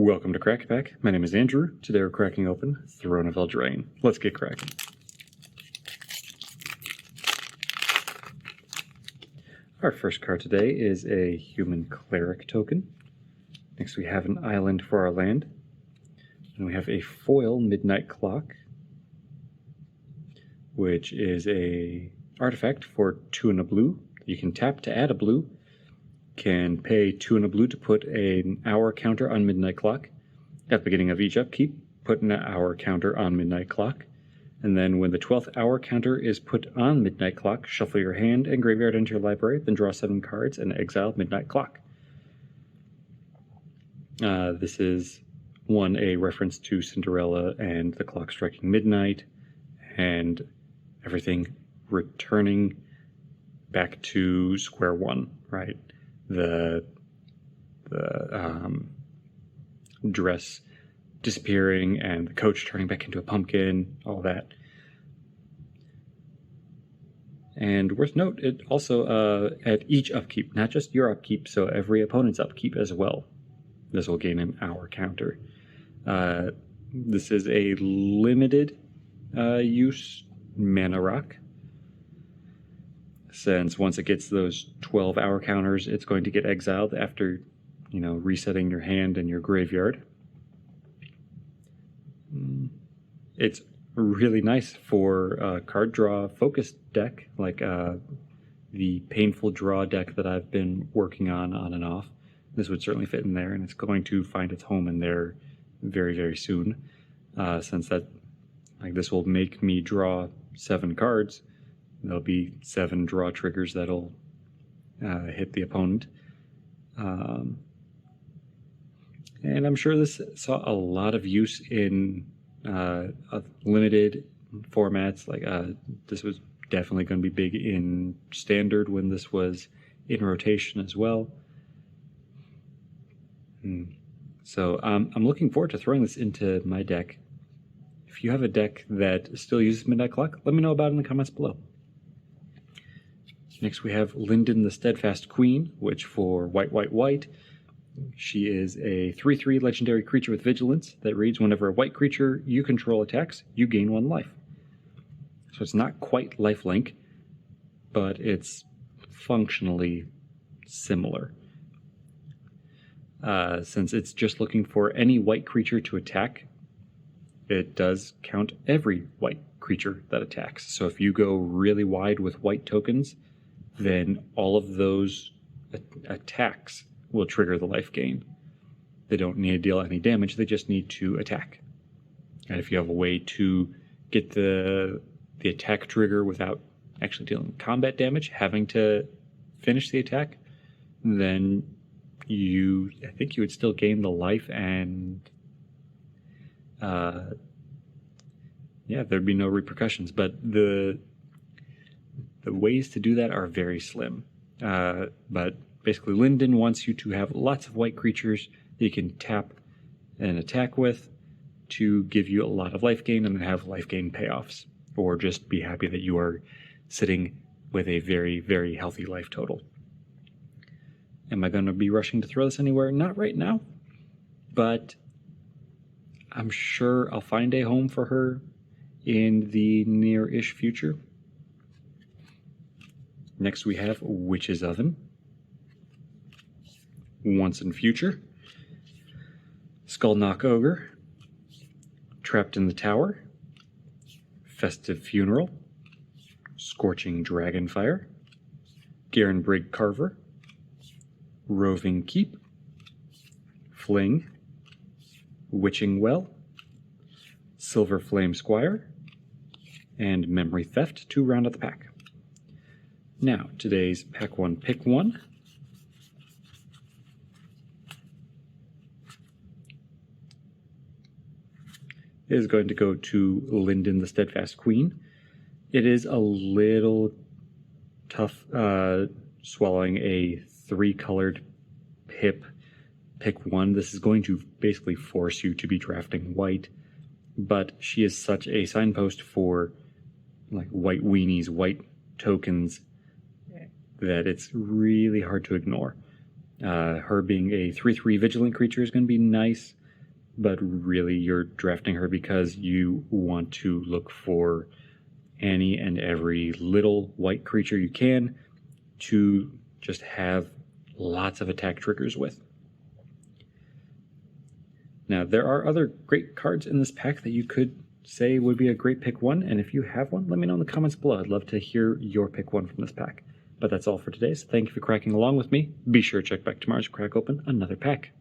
Welcome to Crack Pack. My name is Andrew. Today we're cracking open Throne of Eldraine. Let's get cracking. Our first card today is a human cleric token. Next we have an island for our land. And we have a foil midnight clock, which is a artifact for 2 and a blue. You can tap to add a blue. Can pay 2 and a blue to put an hour counter on midnight clock. At the beginning of each upkeep, put an hour counter on midnight clock. And then when the 12th hour counter is put on midnight clock, shuffle your hand and graveyard into your library, then draw 7 cards and exile midnight clock. This is a reference to Cinderella and the clock striking midnight and everything returning back to square one, right? The dress disappearing and the coach turning back into a pumpkin, all that. And worth note, it also at each upkeep, not just your upkeep, so every opponent's upkeep as well. This will gain an hour counter. This is a limited use mana rock. Since once it gets those 12-hour counters, it's going to get exiled after, resetting your hand and your graveyard. It's really nice for a card draw focused deck, like the painful draw deck that I've been working on and off. This would certainly fit in there, and it's going to find its home in there very, very soon. Since this will make me draw 7 cards. There'll be 7 draw triggers that'll hit the opponent. And I'm sure this saw a lot of use in limited formats. This was definitely going to be big in Standard when this was in rotation as well. So I'm looking forward to throwing this into my deck. If you have a deck that still uses Midnight Clock, let me know about it in the comments below. Next we have Linden the Steadfast Queen, which for white, she is a 3/3 legendary creature with vigilance that reads, whenever a white creature you control attacks, you gain 1 life. So it's not quite lifelink, but it's functionally similar. Since it's just looking for any white creature to attack, it does count every white creature that attacks. So if you go really wide with white tokens, then all of those attacks will trigger the life gain. They don't need to deal any damage, they just need to attack. And if you have a way to get the attack trigger without actually dealing combat damage, having to finish the attack, then I think you would still gain the life, and there'd be no repercussions. But the ways to do that are very slim. But basically, Linden wants you to have lots of white creatures that you can tap and attack with to give you a lot of life gain and then have life gain payoffs. Or just be happy that you are sitting with a very, very healthy life total. Am I going to be rushing to throw this anywhere? Not right now. But I'm sure I'll find a home for her in the near-ish future. Next we have Witch's Oven. Once in Future. Skullknock Ogre. Trapped in the Tower. Festive Funeral. Scorching Dragonfire. Garenbrig Carver. Roving Keep. Fling. Witching Well. Silver Flame Squire. And Memory Theft to round out the pack. Now, today's Pack 1 Pick 1. Is going to go to Linden the Steadfast Queen. It is a little tough swallowing a 3-colored pick 1. This is going to basically force you to be drafting white, but she is such a signpost for white weenies, white tokens, that it's really hard to ignore. Her being a 3/3 vigilant creature is going to be nice, but really you're drafting her because you want to look for any and every little white creature you can to just have lots of attack triggers with. Now, there are other great cards in this pack that you could say would be a great pick one, and if you have one, let me know in the comments below. I'd love to hear your pick one from this pack. But that's all for today, so thank you for cracking along with me. Be sure to check back tomorrow to crack open another pack.